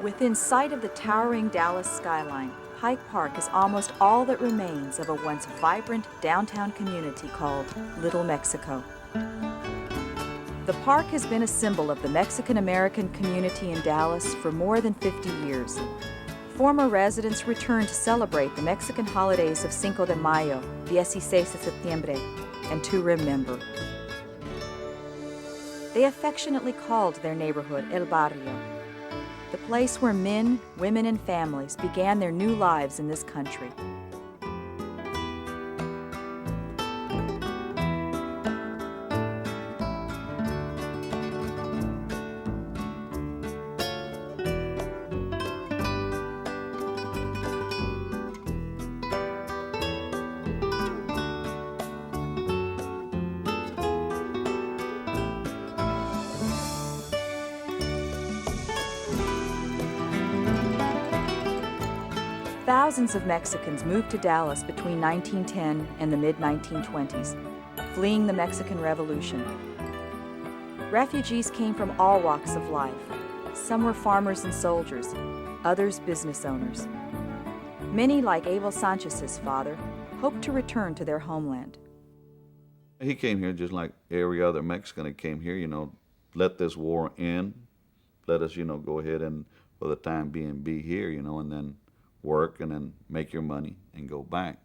Within sight of the towering Dallas skyline, Pike Park is almost all that remains of a once vibrant downtown community called Little Mexico. The park has been a symbol of the Mexican-American community in Dallas for more than 50 years. Former residents return to celebrate the Mexican holidays of Cinco de Mayo, 16 de Septiembre, and to remember. They affectionately called their neighborhood El Barrio, the place where men, women, and families began their new lives in this country. Thousands of Mexicans moved to Dallas between 1910 and the mid-1920s, fleeing the Mexican Revolution. Refugees came from all walks of life. Some were farmers and soldiers, others business owners. Many, like Abel Sanchez's father, hoped to return to their homeland. He came here just like every other Mexican that came here, let this war end. Let us, go ahead and, for the time being, be here, and then work and then make your money and go back.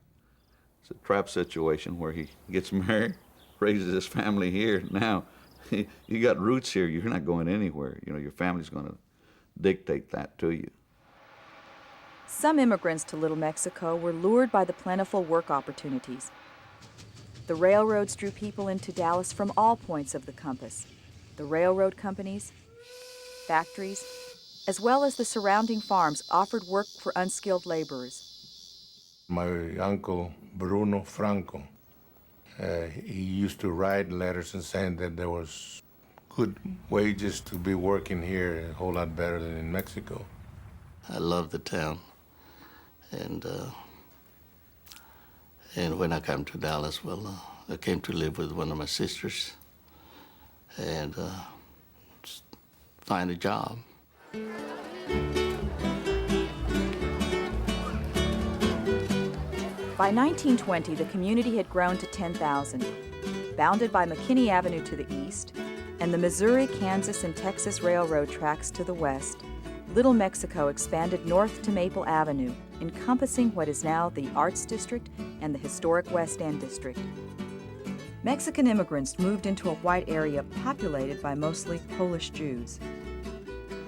It's a trap situation where he gets married, raises his family here. Now, you got roots here. You're not going anywhere. Your family's going to dictate that to you. Some immigrants to Little Mexico were lured by the plentiful work opportunities. The railroads drew people into Dallas from all points of the compass. The railroad companies, factories, as well as the surrounding farms offered work for unskilled laborers. My uncle, Bruno Franco, he used to write letters and saying that there was good wages to be working here, a whole lot better than in Mexico. I love the town. And when I came to Dallas, I came to live with one of my sisters and just find a job. By 1920, the community had grown to 10,000, bounded by McKinney Avenue to the east and the Missouri, Kansas, and Texas Railroad tracks to the west. Little Mexico expanded north to Maple Avenue, encompassing what is now the Arts District and the historic West End District. Mexican immigrants moved into a white area populated by mostly Polish Jews.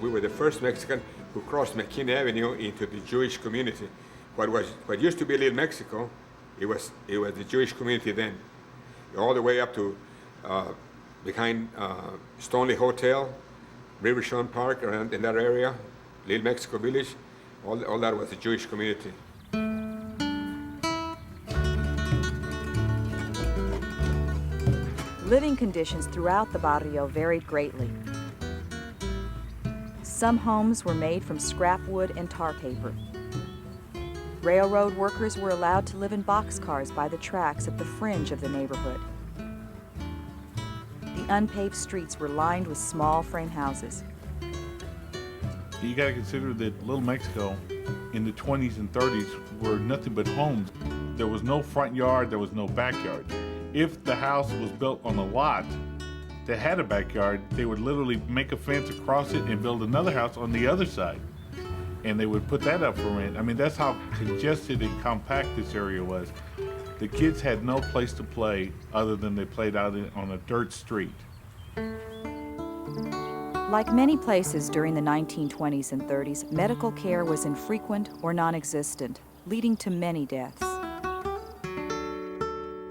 We were the first Mexican who crossed McKinney Avenue into the Jewish community. What used to be Little Mexico, it was the Jewish community then. All the way up to behind Stoneleigh Hotel, Rivershore Park, around in that area, Little Mexico Village, all that was the Jewish community. Living conditions throughout the barrio varied greatly. Some homes were made from scrap wood and tar paper. Railroad workers were allowed to live in boxcars by the tracks at the fringe of the neighborhood. The unpaved streets were lined with small frame houses. You got to consider that Little Mexico in the 20s and 30s were nothing but homes. There was no front yard, there was no backyard. If the house was built on a lot that had a backyard, they would literally make a fence across it and build another house on the other side. And they would put that up for rent. I mean, that's how congested and compact this area was. The kids had no place to play other than they played out on a dirt street. Like many places during the 1920s and 30s, medical care was infrequent or non-existent, leading to many deaths.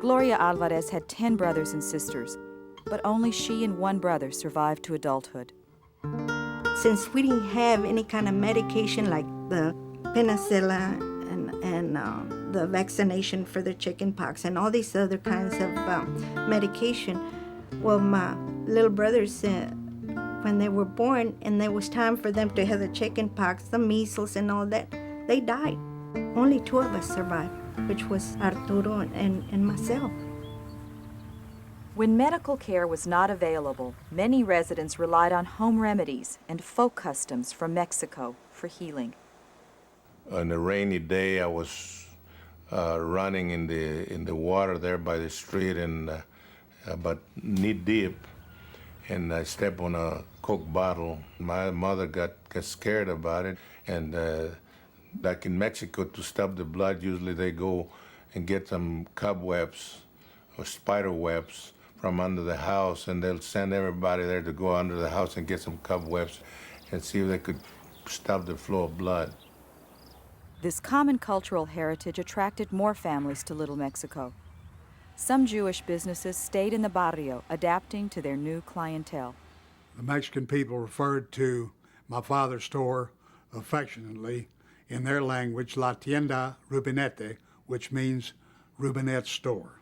Gloria Alvarez had 10 brothers and sisters, but only she and one brother survived to adulthood. Since we didn't have any kind of medication like the penicillin and the vaccination for the chickenpox and all these other kinds of medication, well, my little brothers, when they were born and there was time for them to have the chickenpox, the measles and all that, they died. Only 2 of us survived, which was Arturo and myself. When medical care was not available, many residents relied on home remedies and folk customs from Mexico for healing. On a rainy day, I was running in the water there by the street and about knee deep, and I stepped on a Coke bottle. My mother got scared about it, and back in Mexico, to stop the blood, usually they go and get some cobwebs or spider webs from under the house, and they'll send everybody there to go under the house and get some cobwebs and see if they could stop the flow of blood. This common cultural heritage attracted more families to Little Mexico. Some Jewish businesses stayed in the Barrio, adapting to their new clientele. The Mexican people referred to my father's store affectionately in their language, La Tienda Rubinett, which means Rubinett store.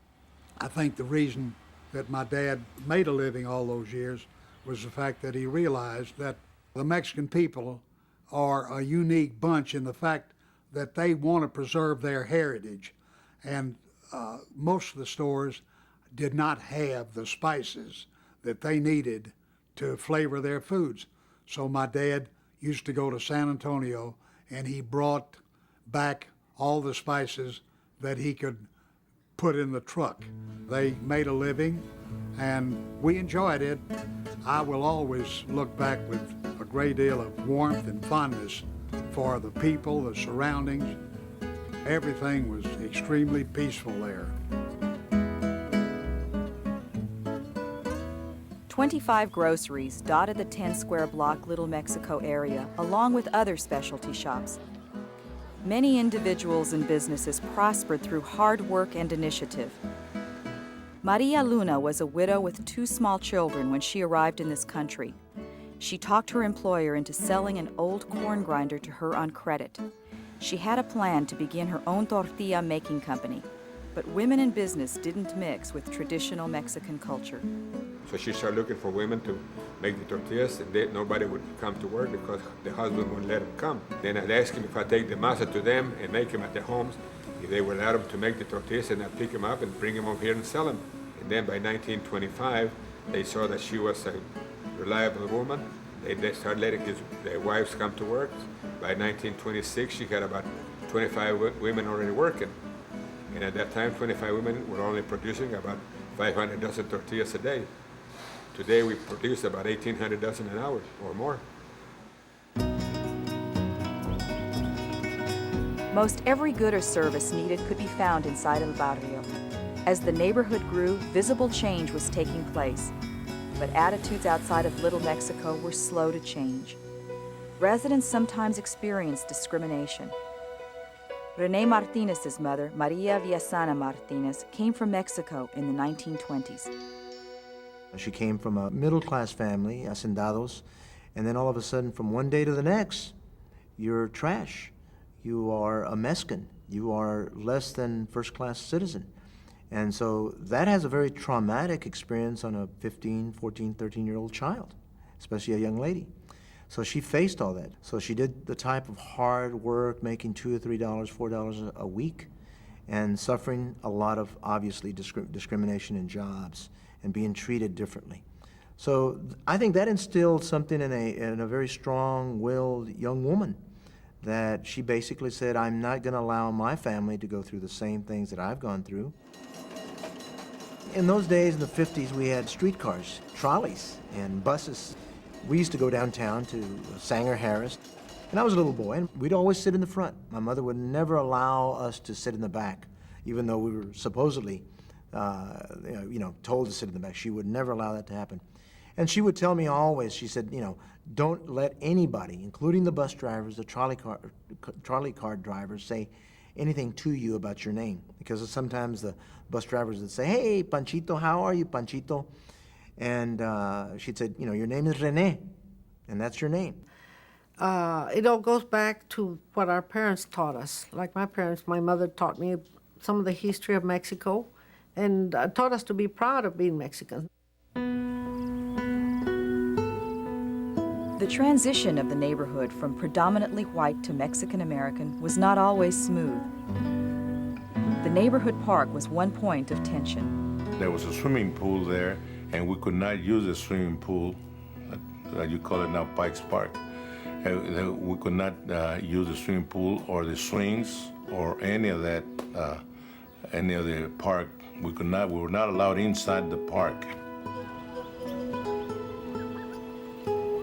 I think the reason that my dad made a living all those years was the fact that he realized that the Mexican people are a unique bunch in the fact that they want to preserve their heritage. And most of the stores did not have the spices that they needed to flavor their foods. So my dad used to go to San Antonio and he brought back all the spices that he could put in the truck. They made a living and we enjoyed it. I will always look back with a great deal of warmth and fondness for the people, the surroundings. Everything was extremely peaceful there. 25 groceries dotted the 10-square block Little Mexico area, along with other specialty shops. Many individuals and businesses prospered through hard work and initiative. Maria Luna was a widow with 2 small children when she arrived in this country. She talked her employer into selling an old corn grinder to her on credit. She had a plan to begin her own tortilla making company, but women in business didn't mix with traditional Mexican culture. So she started looking for women to make the tortillas, and nobody would come to work because the husband wouldn't let them come. Then I'd ask him if I'd take the masa to them and make them at their homes, if they would allow them to make the tortillas, and I'd pick them up and bring them over here and sell them. And then by 1925, they saw that she was a reliable woman. They started letting their wives come to work. By 1926, she had about 25 women already working. And at that time, 25 women were only producing about 500 dozen tortillas a day. Today, we produce about 1,800 dozen an hour or more. Most every good or service needed could be found inside El Barrio. As the neighborhood grew, visible change was taking place. But attitudes outside of Little Mexico were slow to change. Residents sometimes experienced discrimination. Rene Martinez's mother, Maria Villasana Martinez, came from Mexico in the 1920s. She came from a middle-class family, hacendados, and then all of a sudden, from one day to the next, you're trash. You are a Mexican. You are less than first-class citizen. And so that has a very traumatic experience on a 15, 14, 13-year-old child, especially a young lady. So she faced all that. So she did the type of hard work, making $2 or $3, $4 a week, and suffering a lot of, obviously, discrimination in jobs and being treated differently. So I think that instilled something in a very strong-willed young woman, that she basically said, I'm not going to allow my family to go through the same things that I've gone through. In those days, in the 50s, we had streetcars, trolleys, and buses. We used to go downtown to Sanger Harris, and I was a little boy, and we'd always sit in the front. My mother would never allow us to sit in the back, even though we were supposedly, told to sit in the back. She would never allow that to happen. And she would tell me always, she said, don't let anybody, including the bus drivers, the trolley car drivers, say anything to you about your name. Because sometimes the bus drivers would say, hey, Panchito, how are you, Panchito? And she'd say, your name is Rene, and that's your name. It all goes back to what our parents taught us. Like my parents, my mother taught me some of the history of Mexico and taught us to be proud of being Mexican. The transition of the neighborhood from predominantly white to Mexican-American was not always smooth. The neighborhood park was one point of tension. There was a swimming pool there, and we could not use the swimming pool, you call it now Pike Park, We could not use the swimming pool or the swings or any of that, any of the park. We were not allowed inside the park.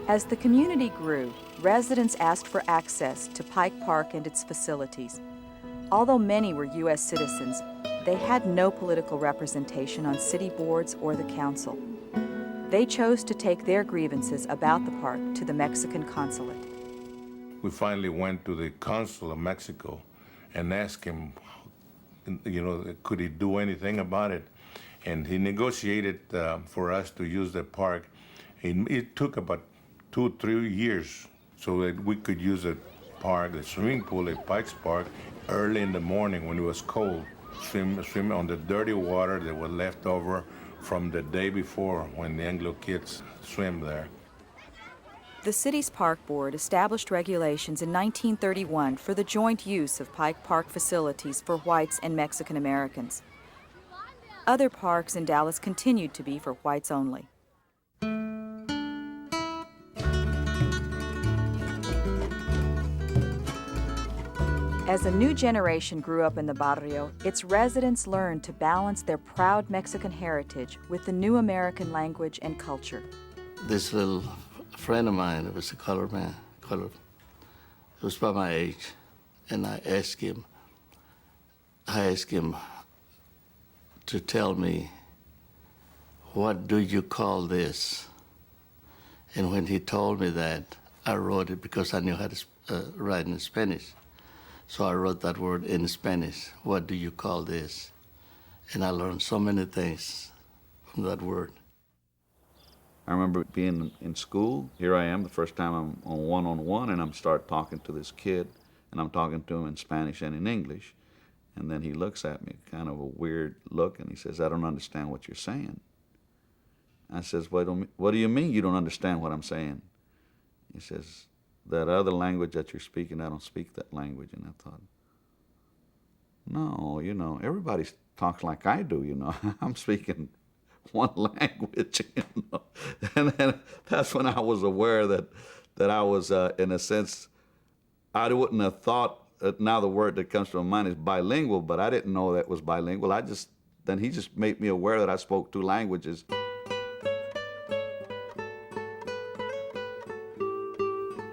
As the community grew, residents asked for access to Pike Park and its facilities. Although many were U.S. citizens, they had no political representation on city boards or the council. They chose to take their grievances about the park to the Mexican consulate. We finally went to the consul of Mexico and asked him, could he do anything about it? And he negotiated for us to use the park. It took about 2-3 years so that we could use the park, the swimming pool at Pike's Park, early in the morning when it was cold. Swim on the dirty water that was left over from the day before when the Anglo kids swim there. The city's park board established regulations in 1931 for the joint use of Pike Park facilities for whites and Mexican Americans. Other parks in Dallas continued to be for whites only. As a new generation grew up in the barrio, its residents learned to balance their proud Mexican heritage with the new American language and culture. This little friend of mine, it was a colored man, he was about my age, and I asked him to tell me, what do you call this? And when he told me that, I wrote it because I knew how to write in Spanish. So I wrote that word in Spanish, what do you call this? And I learned so many things from that word. I remember being in school. Here I am, the first time I'm on one-on-one, and I'm start talking to this kid, and I'm talking to him in Spanish and in English. And then he looks at me, kind of a weird look, and he says, I don't understand what you're saying. I says, what do you mean you don't understand what I'm saying? He says, that other language that you're speaking, I don't speak that language. And I thought, no, everybody talks like I do, I'm speaking one language, And then that's when I was aware that I was, in a sense, I wouldn't have thought, now the word that comes to my mind is bilingual, but I didn't know that was bilingual. Then he just made me aware that I spoke 2 languages.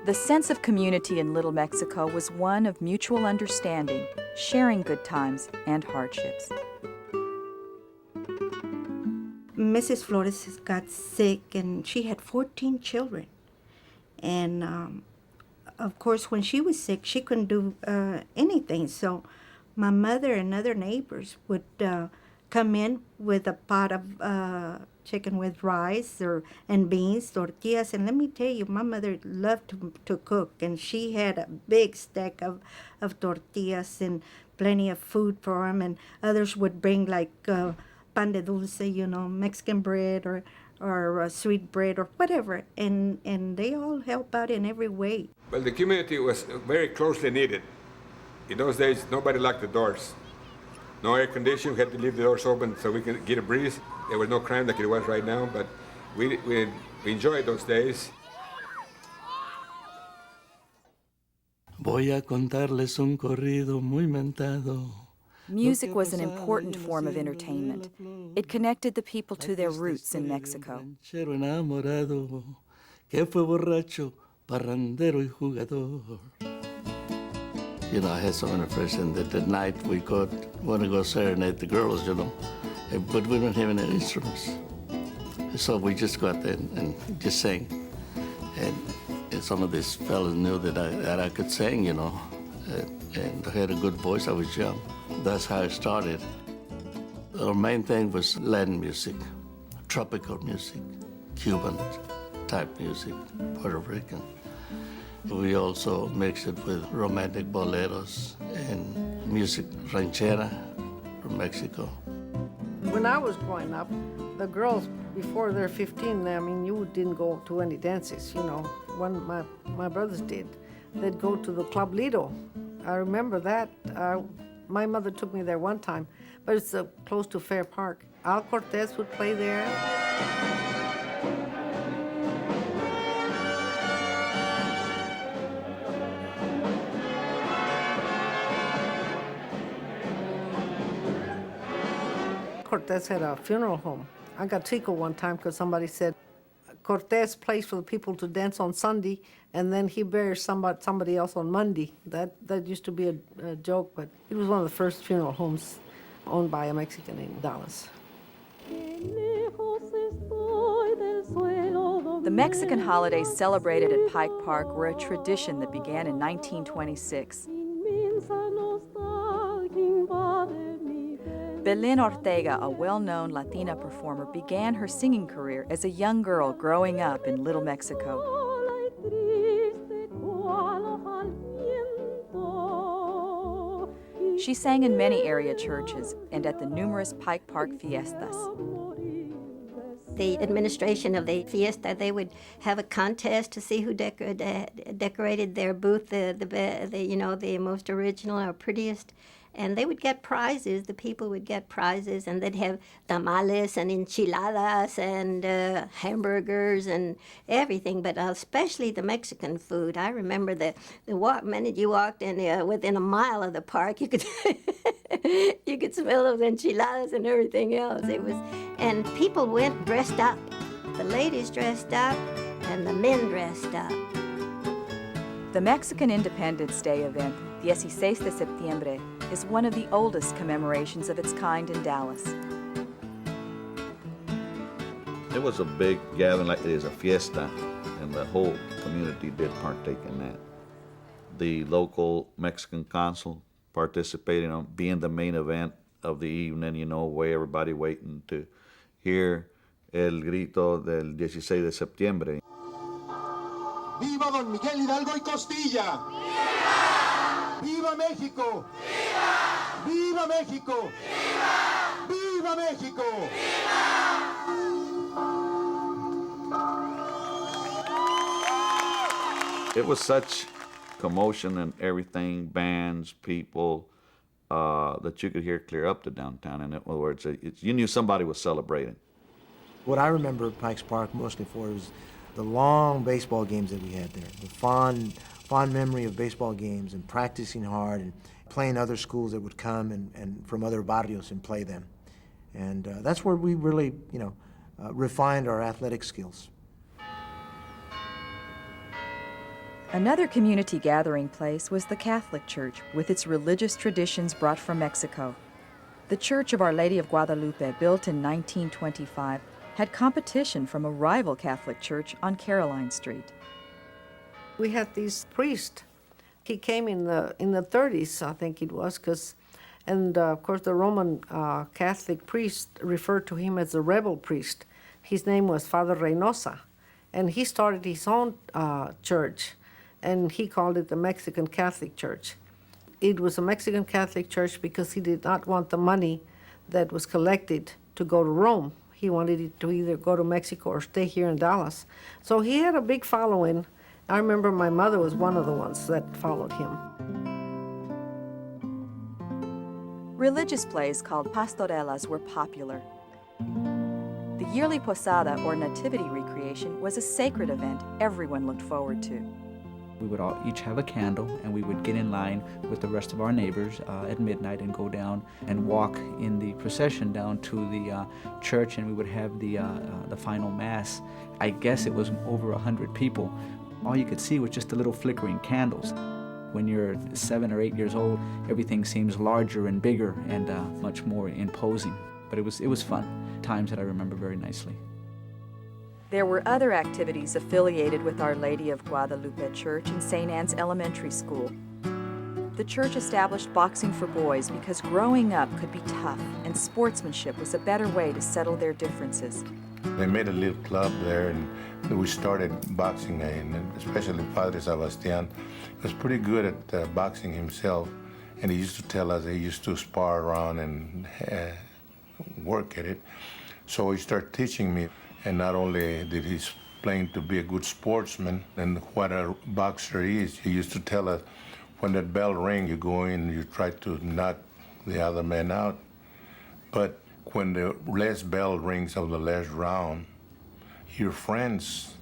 The sense of community in Little Mexico was one of mutual understanding, sharing good times and hardships. Mrs. Flores got sick, and she had 14 children. And of course, when she was sick, she couldn't do anything. So my mother and other neighbors would come in with a pot of chicken with rice and beans, tortillas. And let me tell you, my mother loved to cook, and she had a big stack of tortillas and plenty of food for them. And others would bring like pan de dulce, Mexican bread or sweet bread or whatever. And they all help out in every way. Well, the community was very closely knitted. In those days, nobody locked the doors. No air conditioning, we had to leave the doors open so we could get a breeze. There was no crime like it was right now, but we enjoyed those days. Voy a contarles un corrido muy mentado. Music was an important form of entertainment. It connected the people to their roots in Mexico. Enamorado, que fue borracho, parrandero y jugador. I had so many friends, and that at night we want to go serenade the girls, but we don't have any instruments. So we just go out there and just sing. And some of these fellas knew that I could sing, and I had a good voice. I was young. That's how it started. Our main thing was Latin music, tropical music, Cuban type music, Puerto Rican. We also mixed it with romantic boleros and music ranchera from Mexico. When I was growing up, the girls, before they're 15, you didn't go to any dances, When my brothers did, they'd go to the Club Lido. I remember that. My mother took me there one time, but it's close to Fair Park. Al Cortez would play there. Cortez had a funeral home. I got tickled one time because somebody said, Cortez plays for the people to dance on Sunday, and then he buries somebody else on Monday. That used to be a joke, but it was one of the first funeral homes owned by a Mexican in Dallas. The Mexican holidays celebrated at Pike Park were a tradition that began in 1926. Belen Ortega, a well-known Latina performer, began her singing career as a young girl growing up in Little Mexico. She sang in many area churches and at the numerous Pike Park fiestas. The administration of the fiesta, they would have a contest to see who decorated their booth the most original or prettiest. And they would get prizes. The people would get prizes, and they'd have tamales and enchiladas and hamburgers and everything, but especially the Mexican food. I remember the minute you walked in within a mile of the park, you could you could smell those enchiladas and everything else. And people went dressed up. The ladies dressed up, and the men dressed up. The Mexican Independence Day event, 16 de Septiembre, is one of the oldest commemorations of its kind in Dallas. It was a big gathering, like it is a fiesta, and the whole community did partake in that. The local Mexican consul participating on being the main event of the evening, way everybody waiting to hear el grito del 16 de septiembre. ¡Viva Don Miguel Hidalgo y Costilla! ¡Viva! ¡Viva México! ¡Viva! ¡Viva México! ¡Viva! ¡Viva México! ¡Viva! It was such commotion and everything, bands, people, that you could hear clear up to downtown. In other words, you knew somebody was celebrating. What I remember Pikes Park mostly for was the long baseball games that we had there, the fond memory of baseball games and practicing hard and playing other schools that would come and from other barrios and play them. And that's where we really, refined our athletic skills. Another community gathering place was the Catholic Church, with its religious traditions brought from Mexico. The Church of Our Lady of Guadalupe, built in 1925, had competition from a rival Catholic church on Caroline Street. We had this priest. He came in the 30s, I think it was, and of course the Roman Catholic priest referred to him as the rebel priest. His name was Father Reynosa, and he started his own church, and he called it the Mexican Catholic Church. It was a Mexican Catholic Church because he did not want the money that was collected to go to Rome. He wanted it to either go to Mexico or stay here in Dallas. So he had a big following. I remember my mother was one of the ones that followed him. Religious plays called pastorelas were popular. The yearly posada, or nativity recreation, was a sacred event everyone looked forward to. We would all each have a candle, and we would get in line with the rest of our neighbors at midnight and go down and walk in the procession down to the church, and we would have the final mass. I guess it was over 100 people. All you could see was just the little flickering candles. When you're 7 or 8 years old, everything seems larger and bigger and much more imposing. But it was fun, times that I remember very nicely. There were other activities affiliated with Our Lady of Guadalupe Church and St. Anne's Elementary School. The church established boxing for boys because growing up could be tough, and sportsmanship was a better way to settle their differences. They made a little club there, and we started boxing, and especially Padre Sebastian was pretty good at boxing himself, and he used to tell us he used to spar around and work at it. So he started teaching me. And not only did he explain to be a good sportsman and what a boxer is, he used to tell us, when that bell rings, you go in and you try to knock the other man out. But when the last bell rings of the last round, your friends,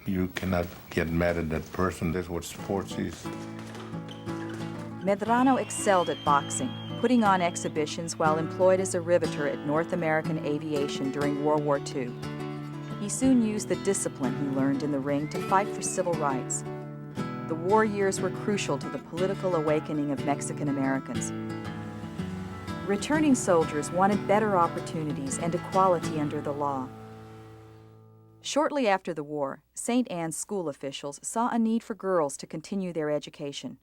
you cannot get mad at that person. That's what sports is. Medrano excelled at boxing. putting on exhibitions while employed as a riveter at North American Aviation during World War II. He soon used the discipline he learned in the ring to fight for civil rights. The war years were crucial to the political awakening of Mexican Americans. Returning soldiers wanted better opportunities and equality under the law. Shortly after the war, St. Anne's school officials saw a need for girls to continue their education.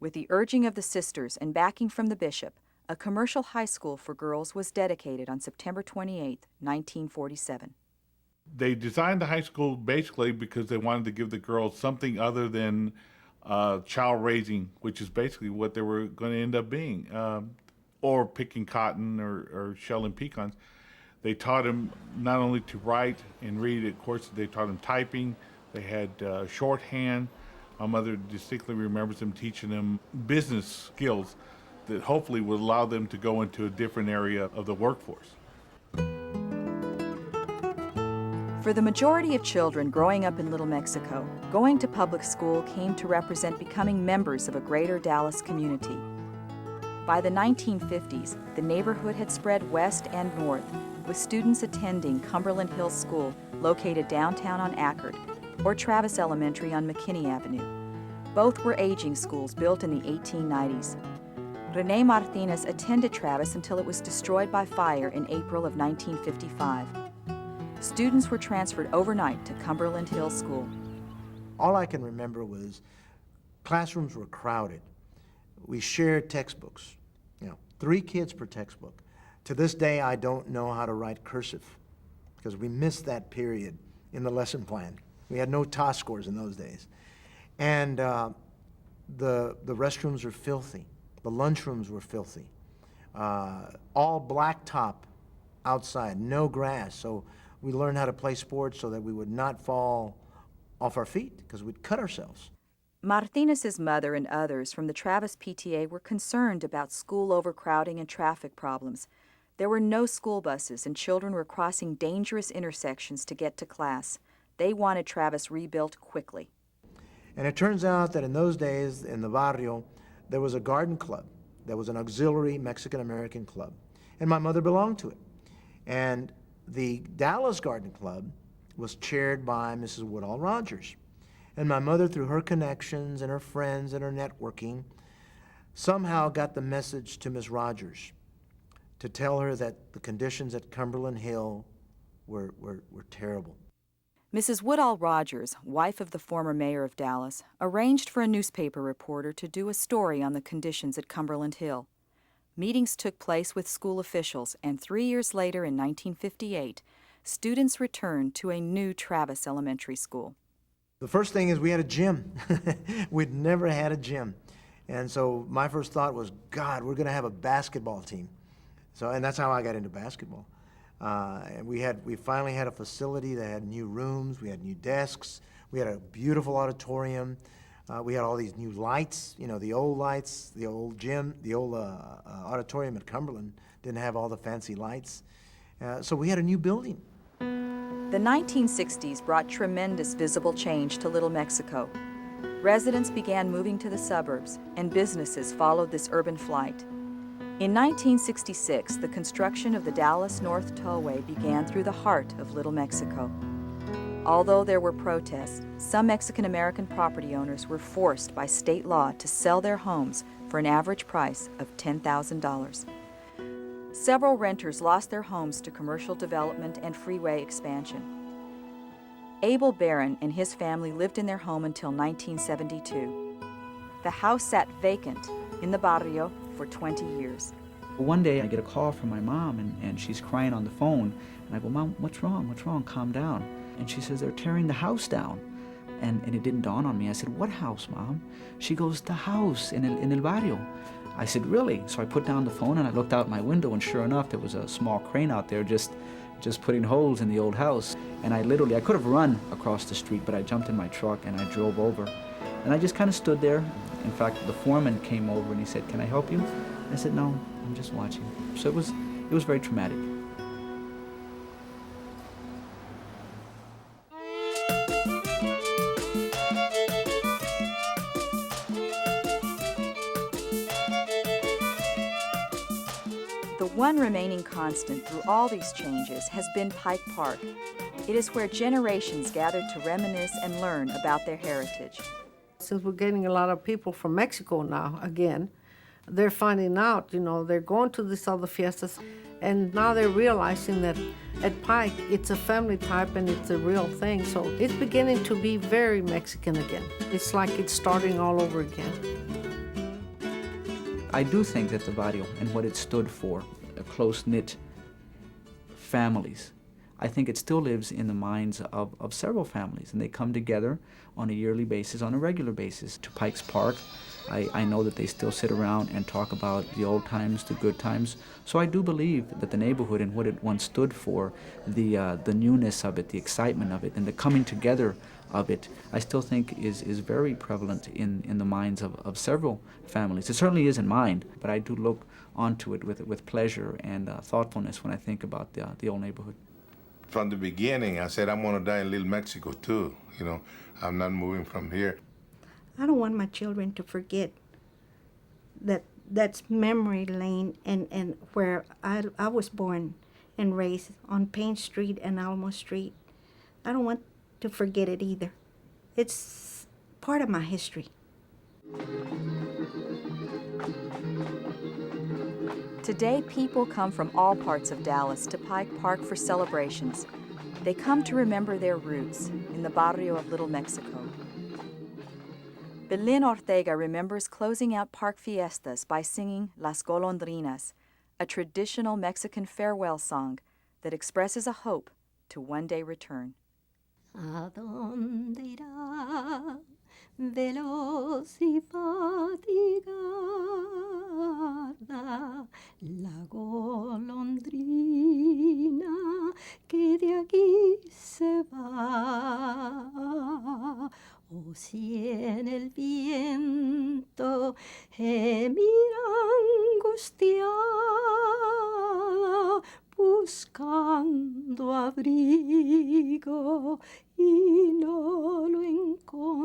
With the urging of the sisters and backing from the bishop, a commercial high school for girls was dedicated on September 28, 1947. They designed the high school basically because they wanted to give the girls something other than child raising, which is basically what they were going to end up being, or picking cotton or shelling pecans. They taught them not only to write and read, of course, they taught them typing. They had shorthand. My mother distinctly remembers them teaching them business skills that hopefully would allow them to go into a different area of the workforce. For the majority of children growing up in Little Mexico, going to public school came to represent becoming members of a greater Dallas community. By the 1950s, the neighborhood had spread west and north, with students attending Cumberland Hills School, located downtown on Ackerd, or Travis Elementary on McKinney Avenue. Both were aging schools built in the 1890s. Rene Martinez attended Travis until it was destroyed by fire in April of 1955. Students were transferred overnight to Cumberland Hills School. All I can remember was classrooms were crowded. We shared textbooks, 3 kids per textbook. To this day, I don't know how to write cursive because we missed that period in the lesson plan. We had no TOS scores in those days. And the restrooms were filthy. The lunchrooms were filthy. All blacktop outside, no grass. So we learned how to play sports so that we would not fall off our feet because we'd cut ourselves. Martinez's mother and others from the Travis PTA were concerned about school overcrowding and traffic problems. There were no school buses and children were crossing dangerous intersections to get to class. They wanted Travis rebuilt quickly. And it turns out that in those days in the Barrio, there was a garden club. There was an auxiliary Mexican-American club. And my mother belonged to it. And the Dallas Garden Club was chaired by Mrs. Woodall Rogers. And my mother, through her connections and her friends and her networking, somehow got the message to Miss Rogers to tell her that the conditions at Cumberland Hill were terrible. Mrs. Woodall Rogers, wife of the former mayor of Dallas, arranged for a newspaper reporter to do a story on the conditions at Cumberland Hill. Meetings took place with school officials, and 3 years later, in 1958, students returned to a new Travis Elementary School. The first thing is we had a gym. We'd never had a gym. And so my first thought was, God, we're going to have a basketball team. And that's how I got into basketball. And we finally had a facility that had new rooms, we had new desks, we had a beautiful auditorium. We had all these new lights, the old lights, the old gym, the old auditorium at Cumberland didn't have all the fancy lights. So we had a new building. The 1960s brought tremendous visible change to Little Mexico. Residents began moving to the suburbs, and businesses followed this urban flight. In 1966, the construction of the Dallas North Tollway began through the heart of Little Mexico. Although there were protests, some Mexican-American property owners were forced by state law to sell their homes for an average price of $10,000. Several renters lost their homes to commercial development and freeway expansion. Abel Barron and his family lived in their home until 1972. The house sat vacant in the Barrio for 20 years. One day I get a call from my mom and she's crying on the phone. And I go, Mom, what's wrong? What's wrong? Calm down. And she says, they're tearing the house down. And it didn't dawn on me. I said, what house, Mom? She goes, the house in El Barrio. I said, really? So I put down the phone and I looked out my window, and sure enough, there was a small crane out there just putting holes in the old house. And I could have run across the street, but I jumped in my truck and I drove over. And I just kind of stood there. In fact, the foreman came over and he said, can I help you? I said, no, I'm just watching. So it was very traumatic. The one remaining constant through all these changes has been Pike Park. It is where generations gather to reminisce and learn about their heritage. Since we're getting a lot of people from Mexico now, again, they're finding out, they're going to these other fiestas, and now they're realizing that at Pike, it's a family type and it's a real thing. So it's beginning to be very Mexican again. It's like it's starting all over again. I do think that the Barrio and what it stood for, close-knit families, I think it still lives in the minds of several families, and they come together on a yearly basis, on a regular basis, to Pike's Park. I know that they still sit around and talk about the old times, the good times. So I do believe that the neighborhood and what it once stood for, the newness of it, the excitement of it, and the coming together of it, I still think is very prevalent in the minds of several families. It certainly is in mine, but I do look onto it with pleasure and thoughtfulness when I think about the old neighborhood. From the beginning, I said, I'm going to die in Little Mexico, too. I'm not moving from here. I don't want my children to forget that that's memory lane and where I was born and raised on Payne Street and Alamo Street. I don't want to forget it either. It's part of my history. Today, people come from all parts of Dallas to Pike Park for celebrations. They come to remember their roots in the Barrio of Little Mexico. Belen Ortega remembers closing out park fiestas by singing Las Golondrinas, a traditional Mexican farewell song that expresses a hope to one day return. ¿A dónde irá, veloz y fatigada, la golondrina que de aquí se va? O si en el viento gemir angustiada, buscando abrigo y no lo encontrará.